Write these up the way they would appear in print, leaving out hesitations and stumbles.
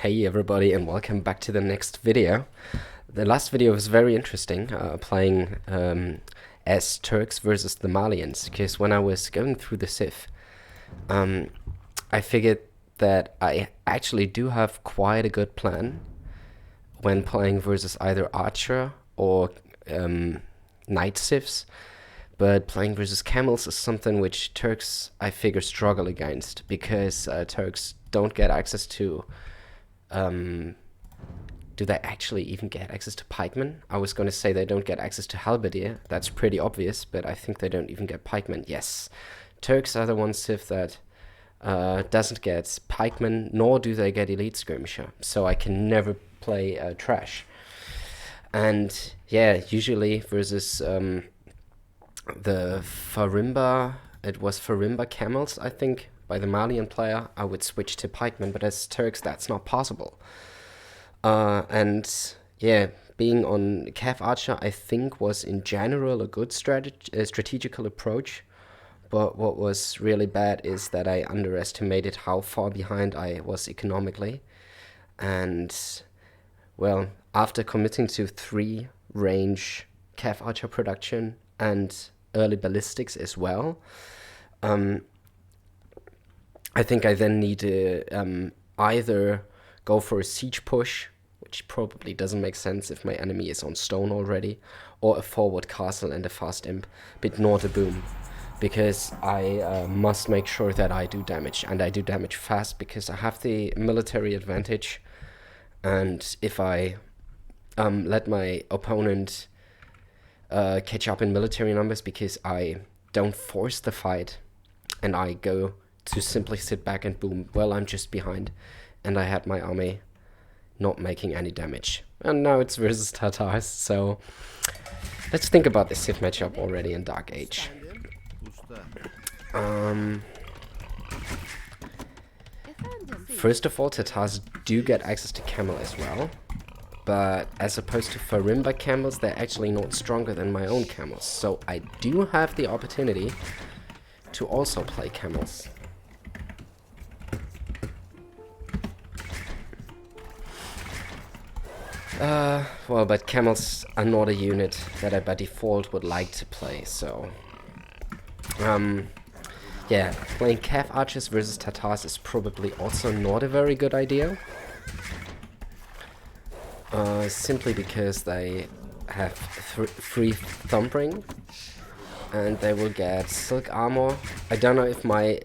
Hey everybody, and welcome back to the next video. The last video was very interesting, playing as Turks versus the Malians, because when I was going through the Civ, I figured that I actually do have quite a good plan when playing versus either Archer or Night Civs, but playing versus Camels is something which Turks, I figure, struggle against, because Turks don't get access to do they actually even get access to pikemen? I was going to say they don't get access to halberdier. That's pretty obvious, but I think they don't even get pikemen. Yes, Turks are the one civ that doesn't get pikemen, nor do they get elite skirmisher. So I can never play trash. And yeah, usually versus the Farimba, it was Farimba camels, I think, by the Malian player, I would switch to pikemen, but as Turks, that's not possible. And yeah, being on Cav Archer, I think, was in general a good strategical approach. But what was really bad is that I underestimated how far behind I was economically. And well, after committing to 3 range Cav Archer production and early ballistics as well, I think I then need to either go for a siege push, which probably doesn't make sense if my enemy is on stone already, or a forward castle and a fast imp, but not a boom, because I must make sure that I do damage, and I do damage fast because I have the military advantage. And if I let my opponent catch up in military numbers because I don't force the fight and I go to simply sit back and boom, well, I'm just behind, and I had my army not making any damage. And now it's versus Tatars, so let's think about the Civ matchup already in Dark Age. First of all, Tatars do get access to camel as well, but as opposed to Farimba camels, they're actually not stronger than my own camels, so I do have the opportunity to also play camels. Well, but camels are not a unit that I by default would like to play, so yeah, playing Cav Archers versus Tatars is probably also not a very good idea. Simply because they have free thumping, and they will get silk armor. I don't know if my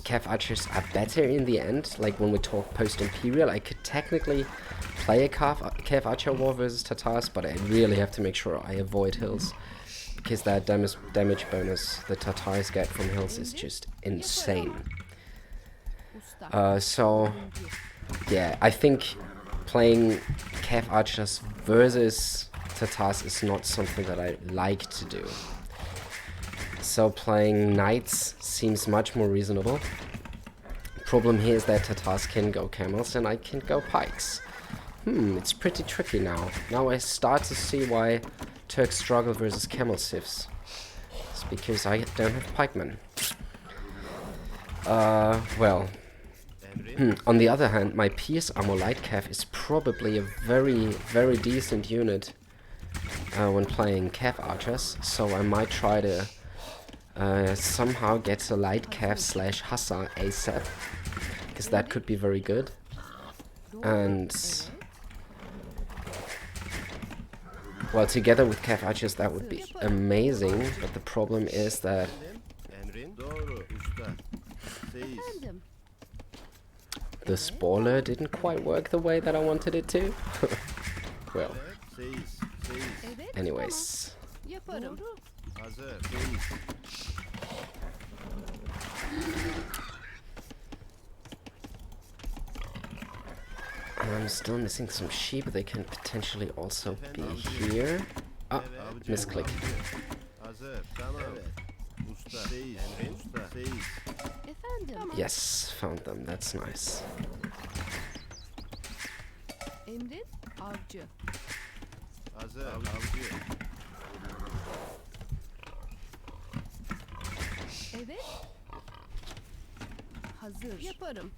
Cav Archers are better in the end. Like when we talk post-Imperial, I could technically play a Cav Archer war versus Tatars, but I really have to make sure I avoid hills, because that damage bonus the Tatars get from hills is just insane. So yeah, I think playing Cav Archers versus Tatars is not something that I like to do. So playing Knights seems much more reasonable. Problem here is that Tatars can go camels and I can go pikes. It's pretty tricky now. Now I start to see why Turks struggle versus camel civs. It's because I don't have pikemen. Well. On the other hand, my Pierce Armor Light Cav is probably a very, very decent unit when playing Cav Archers, so I might try to somehow get a Light Cav / Hussar ASAP, because that could be very good. And well, together with Cav Archers that would be amazing, but the problem is that the spoiler didn't quite work the way that I wanted it to. Well, anyways. I'm still missing some sheep. They can potentially also be here. Ah, misclick. Yes, found them. That's nice. Emrin avcı. Evet. Hazır. Yaparım.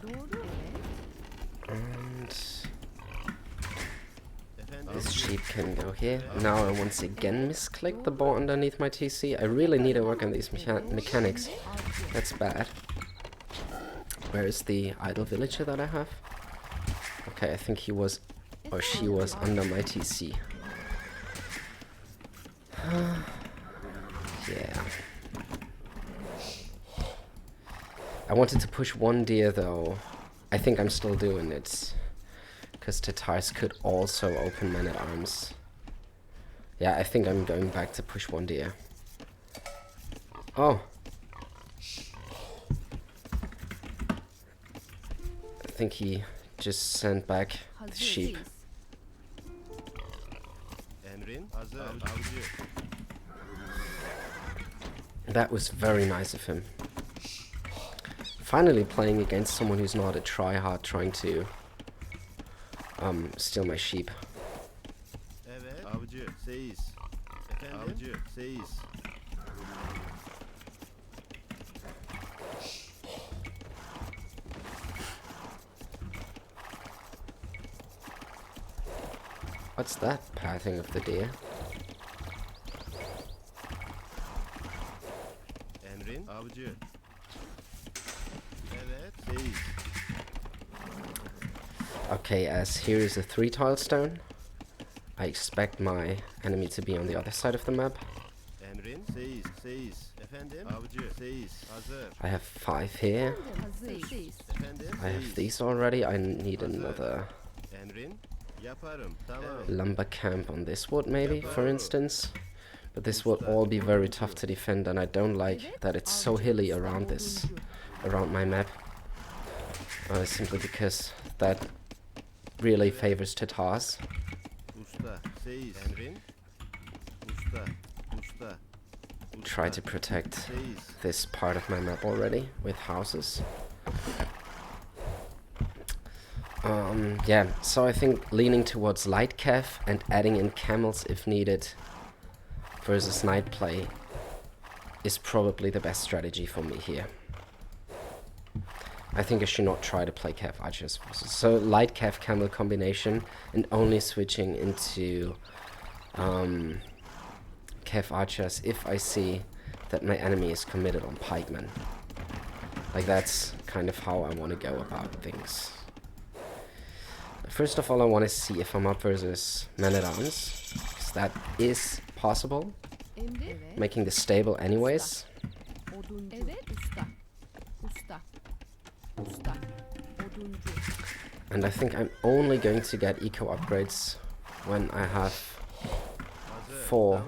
Doğru. Evet. And this sheep can go here. Now I once again misclicked the ball underneath my TC. I really need to work on these mechanics. That's bad. Where is the idle villager that I have? Okay, I think he was, or she was under my TC. Yeah. I wanted to push one deer though. I think I'm still doing it. Because Tatars could also open men at arms. Yeah, I think I'm going back to push one deer. Oh. I think he just sent back the sheep. That was very nice of him. Finally playing against someone who's not a tryhard trying to steal my sheep. What's that pathing of the deer? Okay, as here is a 3-tile stone, I expect my enemy to be on the other side of the map. I have 5 here. I have these already. I need another lumber camp on this wood maybe, for instance. But this would all be very tough to defend, and I don't like that it's so hilly around my map. Simply because that really favors Tatars. Try to protect this part of my map already with houses. Yeah, so I think leaning towards light cav and adding in camels if needed versus night play is probably the best strategy for me here. I think I should not try to play cav archers versus. So light cav camel combination and only switching into cav archers if I see that my enemy is committed on pikemen. Like that's kind of how I want to go about things. First of all, I want to see if I'm up versus men-at-arms, because that is possible. Making this stable anyways. And I think I'm only going to get eco upgrades when I have 4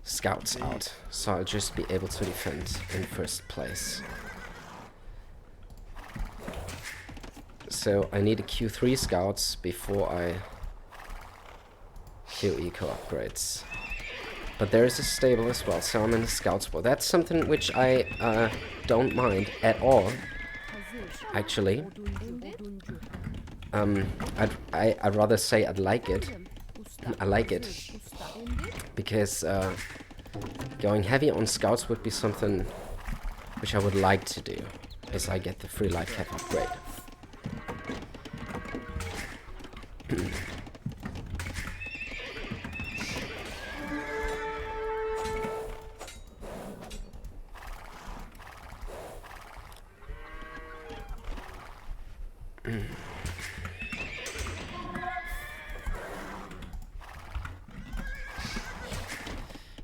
scouts out, so I'll just be able to defend in first place. So I need a Q3 scouts before I Q eco upgrades. But there is a stable as well, so I'm in the scout spot. That's something which I don't mind at all, actually. I'd rather say I'd like it. I like it. Because going heavy on scouts would be something which I would like to do, as I get the free light cap upgrade.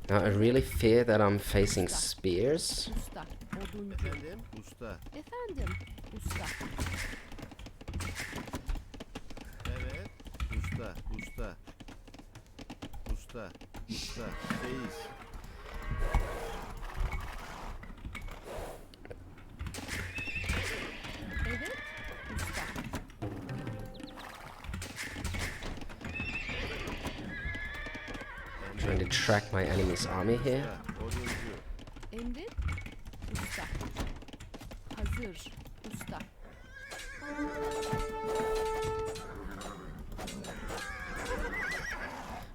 Now I really fear that I'm facing spears. Trying to track my enemy's army here.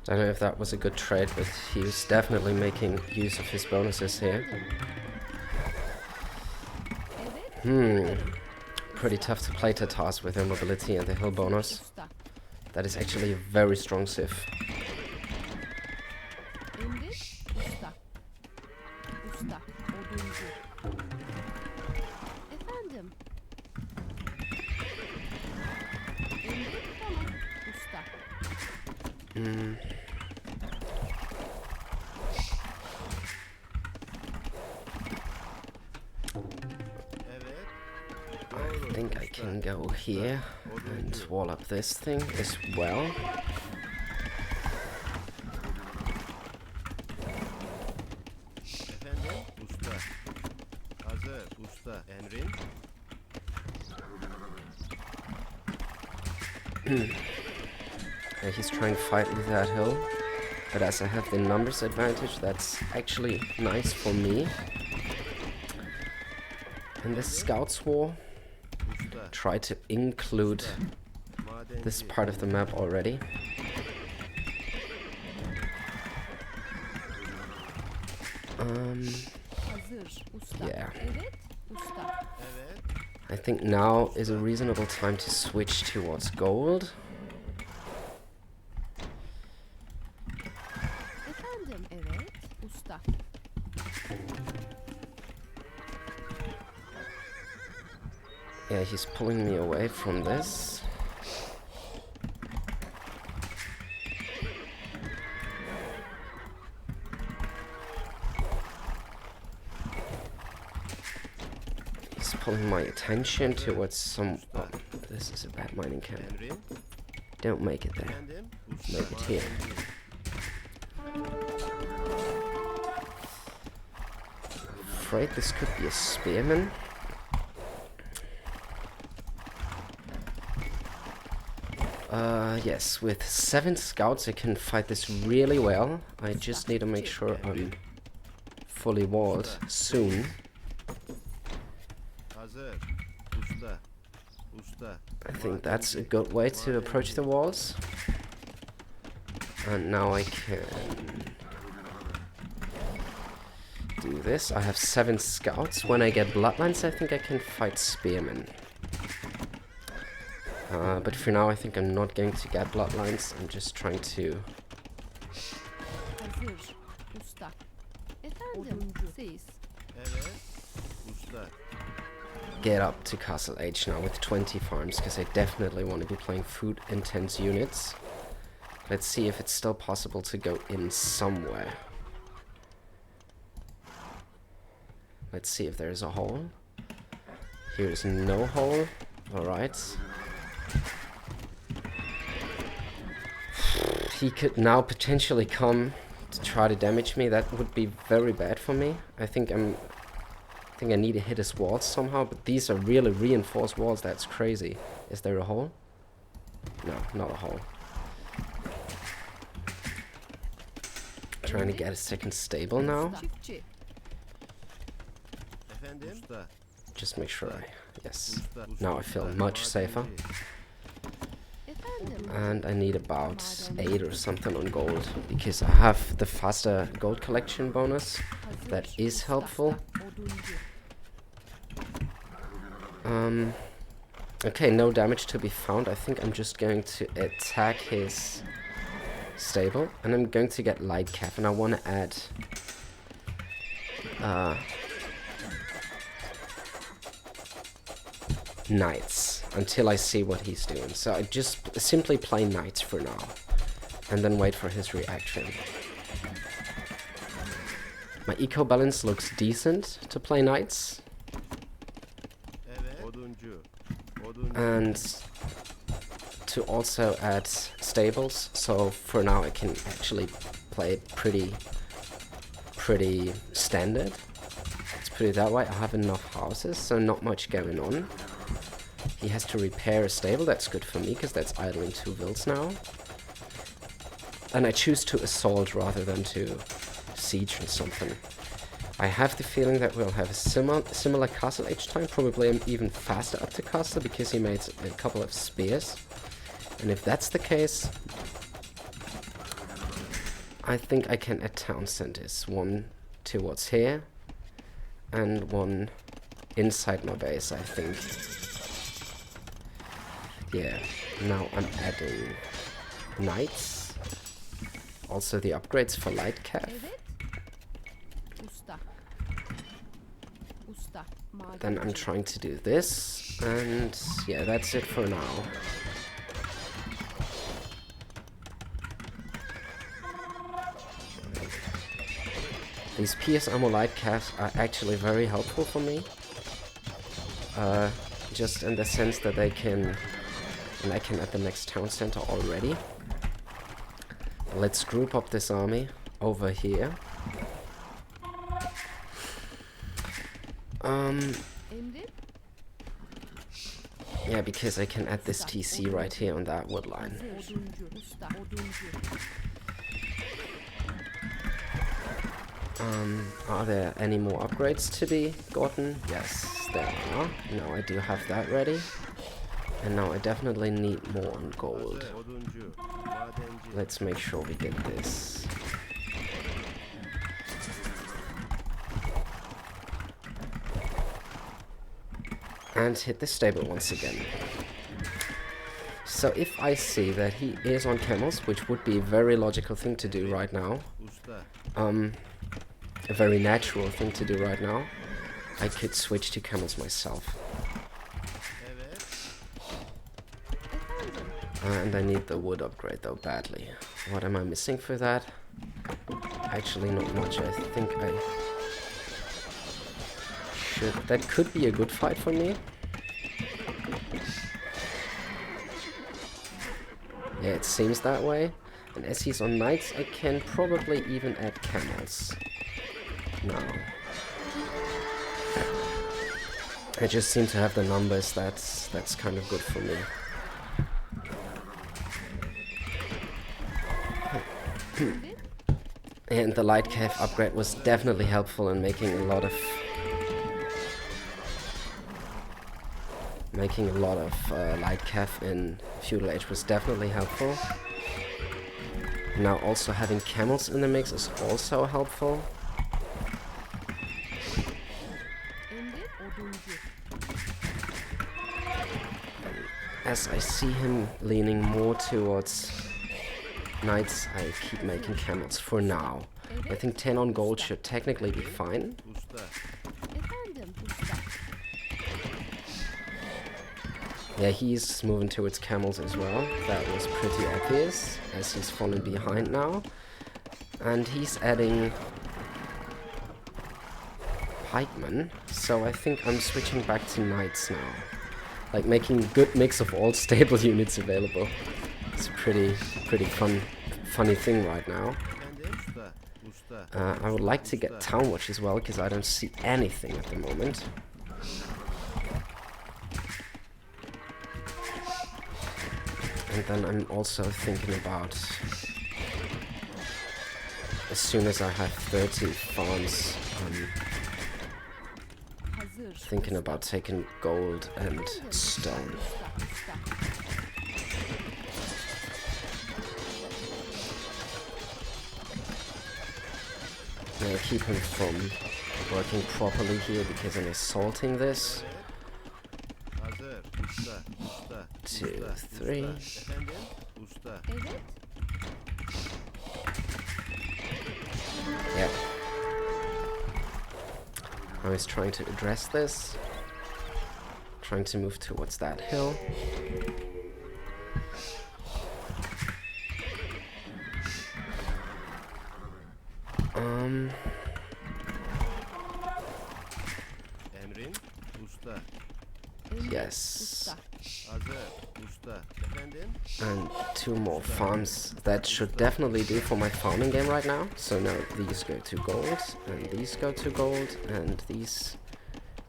Don't know if that was a good trade, but he was definitely making use of his bonuses here. pretty tough to play Tatars with their mobility and the hill bonus. Usta. That is actually a very strong civ. İndir. Usta. Usta. Oduncu. Efendim. İndir. Tamam. Usta. I think I can go here and wall up this thing as well. Efendim, usta. Hazır, usta. Emrin. He's trying to fight with that hill, but as I have the numbers advantage, that's actually nice for me. And the Scouts War, Usta. try to include Madenci. this part of the map already. Hazır. Usta. Yeah. Evet. Usta. Evet. I think now is a reasonable time to switch towards gold. Efendim. Evet. Usta. Yeah, he's pulling me away from this. He's pulling my attention towards some... Oh, this is a bad mining camp. Emrin. Don't make it there. Efendim, usta. Make it here. Madenci. Afraid this could be a spearman. Yes, with 7 scouts I can fight this really well. I just need to make sure I'm fully walled soon. Hazır. Usta. Usta. I think that's a good way to approach the walls. And now I can do this. I have 7 scouts. When I get bloodlines, I think I can fight spearmen. But for now, I think I'm not going to get bloodlines. I'm just trying to... Hazır. Usta. Efendim. Siz. Evet. Usta. get up to Castle H now with 20 farms, because I definitely want to be playing food-intense units. Let's see if it's still possible to go in somewhere. Let's see if there's a hole. Here is no hole. Alright. He could now potentially come to try to damage me. That would be very bad for me. I think I need to hit his walls somehow, but these are really reinforced walls. That's crazy. Is there a hole? No, not a hole. Trying to get a second stable now. Çiftçi. Efendim? Usta. Just make sure I... Yes. Usta. Now I feel much safer. Efendim. And I need about 8 or something on gold, because I have the faster gold collection bonus. That is helpful. Okay, no damage to be found. I think I'm just going to attack his stable, and I'm going to get light calf, and I want to add knights until I see what he's doing. So I just simply play knights for now, and then wait for his reaction. My eco balance looks decent to play knights, Evet. Oduncu. Oduncu. and to also add stables. So for now I can actually play it pretty standard. Let's put it that way. I have enough houses, so not much going on. He has to repair a stable. That's good for me, because that's idling 2 vills now. And I choose to assault rather than to siege or something. I have the feeling that we'll have a similar castle each time. Probably I'm even faster up to castle, because he made a couple of spears. And if that's the case, I think I can add town centers. One towards here, and one inside my base, I think. Yeah, now I'm adding knights. Also the upgrades for light cav. Evet. Usta. Usta. Then I'm Madenci. trying to do this, and yeah, that's it for now. These PS Ammo light calves are actually very helpful for me. Just in the sense that they can... And I can at the next town center already. Let's group up this army over here. Emrin. Yeah, because I can add this TC right here on that wood line. Hazır. Oduncu. Usta. Oduncu. Are there any more upgrades to be gotten? Yes, there are. Now I do have that ready. And now I definitely need more on gold. Oduncu. Madenci. Let's make sure we get this. And hit the stable once again. So if I see that he is on camels, which would be a very logical thing to do right now, Usta. a very natural thing to do right now, I could switch to camels myself. Evet. Efendim. And I need the wood upgrade though badly. What am I missing for that? Actually not much. I think I should... That could be a good fight for me. Yeah, it seems that way. And as he's on knights, I can probably even add camels. No. I just seem to have the numbers, that's kind of good for me. And the light cav upgrade was definitely helpful in making a lot of light cav in Feudal Age was definitely helpful. Now also having camels in the mix is also helpful. Emrin. Oduncu. As I see him leaning more towards knights, I keep making camels for now. I think 10 on gold should technically be fine. Usta. Efendim. Usta. Yeah, he's moving towards camels as well. That was pretty obvious, as he's falling behind now. And he's adding pikemen, so I think I'm switching back to knights now. Like making a good mix of all stable units available. It's a pretty funny thing right now. Efendim. Usta. Usta. I would like to get Town Watch as well, because I don't see anything at the moment. And then I'm also thinking about, as soon as I have 30 farms, Hazır. thinking about taking gold and stone. Usta. Usta. Now keep him from working properly here because I'm assaulting this. Hazır. Usta. Usta. 2, Usta. 3. Efendim. Usta. Evet. Yeah. I was trying to address this. Trying to move towards that hill. Emrin. Usta. Emrin. Yes. Usta. Hazır. Usta. Efendim. And 2 more farms. That should definitely do for my farming game right now. So now these go to gold, and these go to gold, and these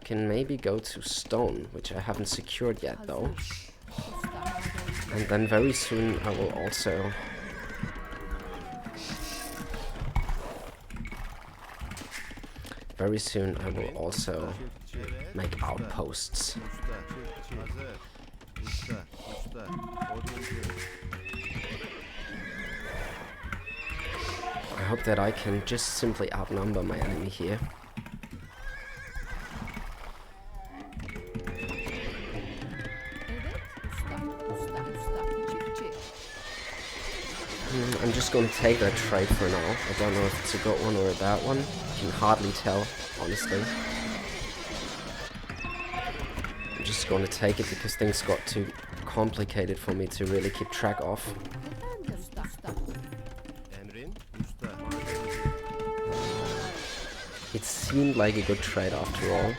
can maybe go to stone, which I haven't secured yet though. Hazır. Usta. Madenci. And then very soon I will also Evet. make outposts. Usta. Hazır. Usta. Usta. Oduncu. I hope that I can just simply outnumber my enemy here. Evet. Usta. I'm just going to take that trade for now. I don't know if it's a good one or a bad one. Can hardly tell, honestly. I'm just going to take it because things got too complicated for me to really keep track of. Efendim usta. Emrin usta. Madenci. It seemed like a good trade after all.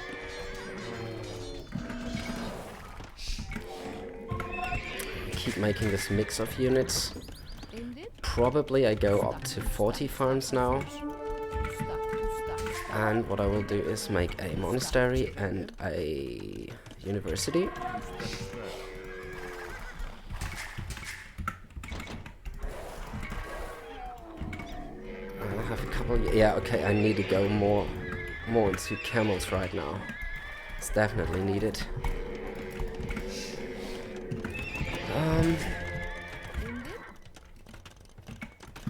Keep making this mix of units. Emrin Probably I go up to 40 farms now. usta. And what I will do is make a monastery and a university. Usta usta. I'll have a couple. Yeah, okay. I need to go more into camels right now. It's definitely needed. Emrin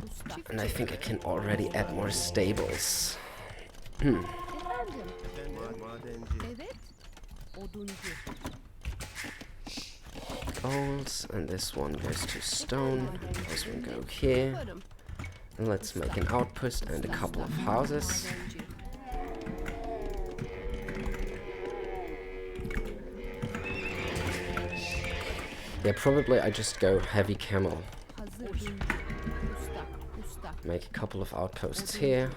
usta. And I think I can already add more stables. Efendim. Madenci. Evet. Oduncu. Golds, and this one goes to stone. This one go here. Yaparım. And let's make an outpost and a couple of houses. Madenci. Yeah, probably I just go heavy camel. Hazır. Oduncu. Usta. Make a couple of outposts here.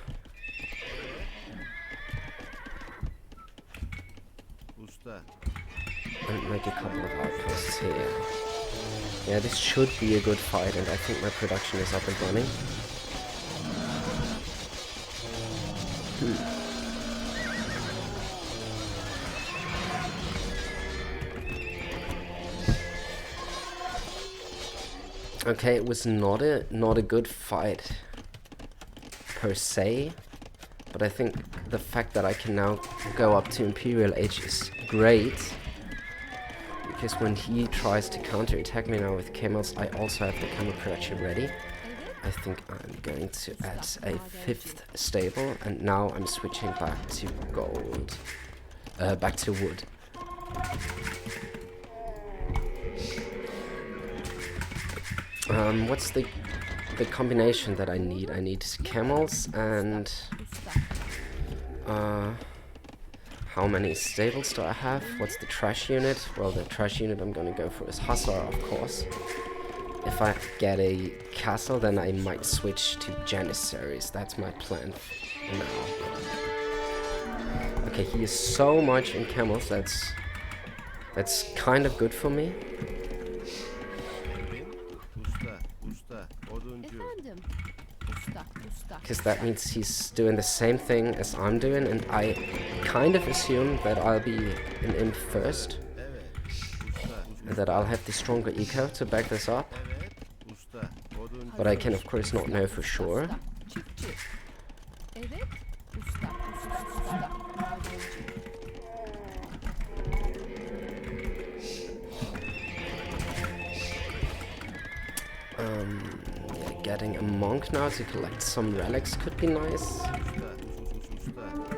Usta. And make a couple of outposts here. Yeah, this should be a good fight, and I think my production is up and running. Okay, it was not a good fight per se, but I think the fact that I can now go up to Imperial Age is great, because when he tries to counterattack me now with camels, I also have the camel production ready. I think I'm going to add a 5th stable, and now I'm switching back to gold, back to wood. What's the combination that I need? I need camels and how many stables do I have? What's the trash unit? Well, the trash unit I'm gonna go for is Hussar, of course. If I get a castle, then I might switch to Janissaries. That's my plan now. Okay, he is so much in camels. That's kind of good for me. Emrin usta. Usta. Oduncu. Efendim. Usta. Because that means he's doing the same thing as I'm doing, and I kind of assume that I'll be an imp first, Evet. Usta. and that I'll have the stronger eco to back this up, Evet. Usta. Oduncu. but I can of course not know for sure. Çiftçi. Evet. Usta. Madenci. Yeah, getting a monk now to collect some relics could be nice. Usta.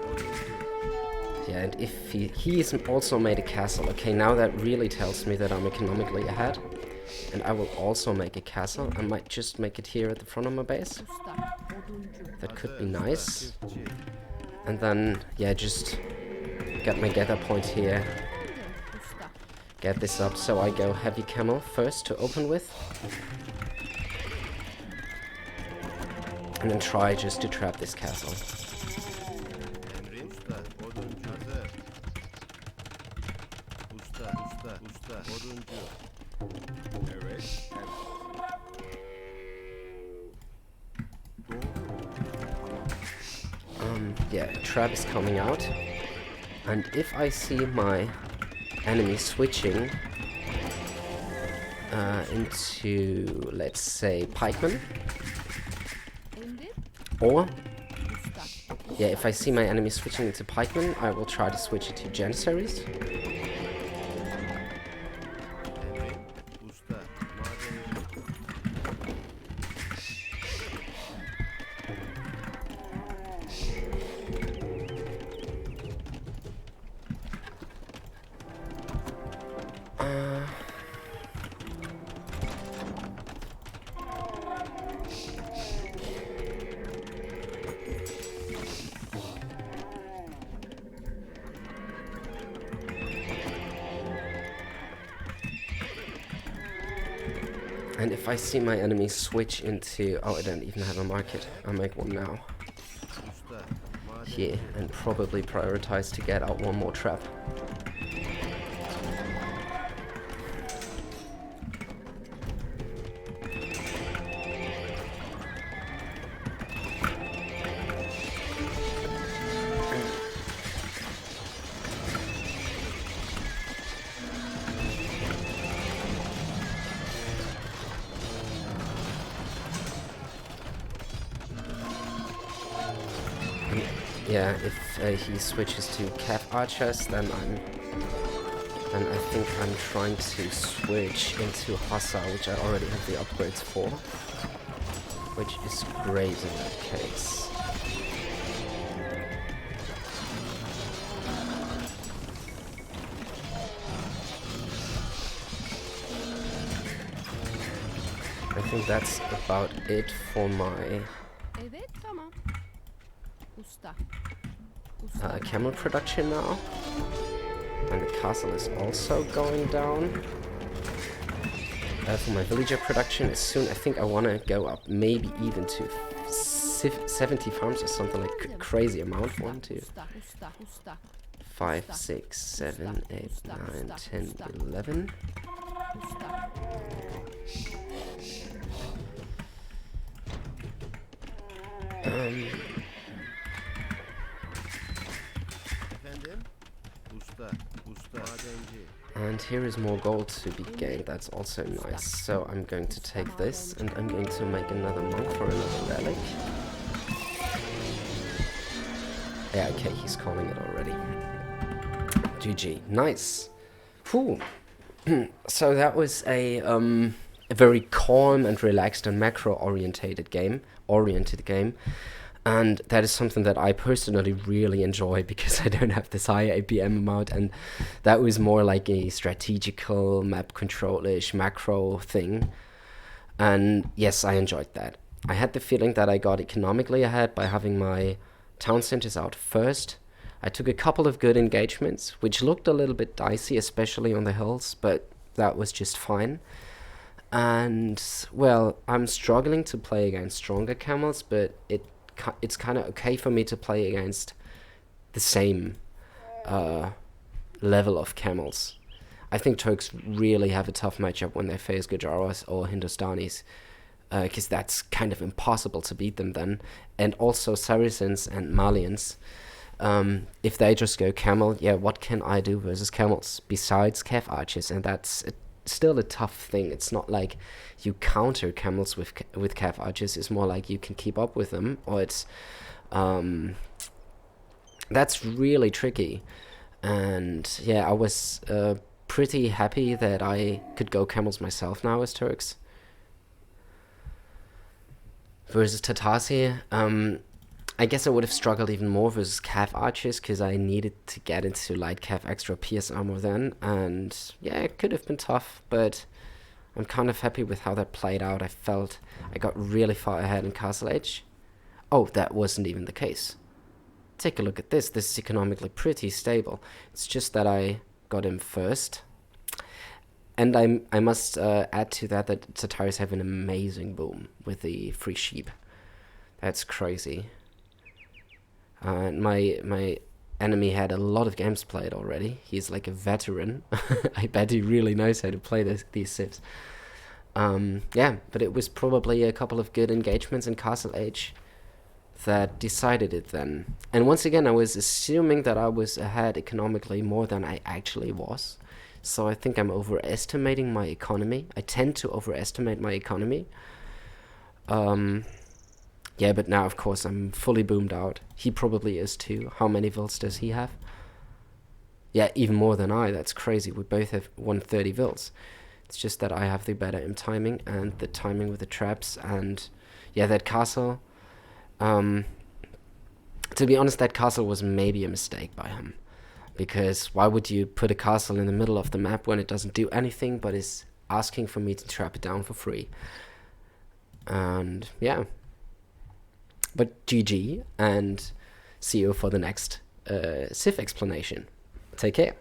Oduncu. Yeah, and if he's also made a castle. Okay, now that really tells me that I'm economically ahead. And I will also make a castle. I might just make it here at the front of my base. Usta. Oduncu. That could be Hazır, usta, nice. çiftçi. And then, yeah, just get my gather point here. Efendim. Usta. Get this up, so I go heavy camel first to open with. And then try just to trap this castle. Emrin usta. Oduncu. Hazır. Usta. Usta. Usta. Oduncu. Evet. Yeah, trap is coming out. And if I see my enemy switching into, let's say, pikemen, Emrin. or Usta. yeah, if I see my enemy switching into pikemen, I will try to switch it to janissaries. Emrin usta. Madenci. And if I see my enemy switch into... Oh, I don't even have a market. I'll make one now. Usta. Madenci. Here, and probably prioritize to get out one more trap. Yeah, if he switches to Cav Archers, then I think I'm trying to switch into Hussar, which I already have the upgrades for, which is great in that case. I think that's about it for my Evet, tamam. Usta. Usta. camel production now. And the castle is also going down. For my villager production, as soon I think I want to go up maybe even to 70 farms or something like crazy amount. 1, 2, Usta, usta, usta. 5, 6, 7, 8, 9, 10, 11. Usta. Efendim? Usta. Usta. Madenci. And here is more gold to be gained. That's also nice. So I'm going to take this and I'm going to make another monk for another relic. Yeah, okay, he's calling it already. GG. Nice. Whew. So that was a very calm and relaxed and macro-oriented game. And that is something that I personally really enjoy because I don't have this high APM amount, and that was more like a strategical map control-ish macro thing. And yes, I enjoyed that. I had the feeling that I got economically ahead by having my town centers out first. I took a couple of good engagements, which looked a little bit dicey, especially on the hills, but that was just fine. And, well, I'm struggling to play against stronger camels, but it's kind of okay for me to play against the same level of camels. I think Turks really have a tough matchup when they face Gujaras or Hindustanis, because that's kind of impossible to beat them then. And also Saracens and Malians. If they just go camel, yeah, what can I do versus camels besides Cav Archers? And that's still a tough thing. It's not like you counter camels with Cav Archers. It's more like you can keep up with them, or it's that's really tricky. And yeah, I was pretty happy that I could go camels myself now as Turks. Versus Tatars here, I guess I would have struggled even more versus Cav Archers because I needed to get into light Cav extra PS armor then, and yeah, it could have been tough, but I'm kind of happy with how that played out. I felt I got really far ahead in Castle Age. Oh, that wasn't even the case. Take a look at this. This is economically pretty stable. It's just that I got him first. And I must add to that Tatars have an amazing boom with the free sheep. That's crazy. And my enemy had a lot of games played already. He's like a veteran. I bet he really knows how to play these civs. Yeah, but it was probably a couple of good engagements in Castle Age that decided it then. And once again, I was assuming that I was ahead economically more than I actually was. So I think I'm overestimating my economy. I tend to overestimate my economy. Yeah, but now, of course, I'm fully boomed out. He probably is too. How many vills does he have? Yeah, even more than I. That's crazy. We both have 130 vills. It's just that I have the better timing and the timing with the traps. And yeah, that castle... to be honest, that castle was maybe a mistake by him. Because why would you put a castle in the middle of the map when it doesn't do anything but is asking for me to trap it down for free? And yeah. But GG, and see you for the next Civ explanation. Take care.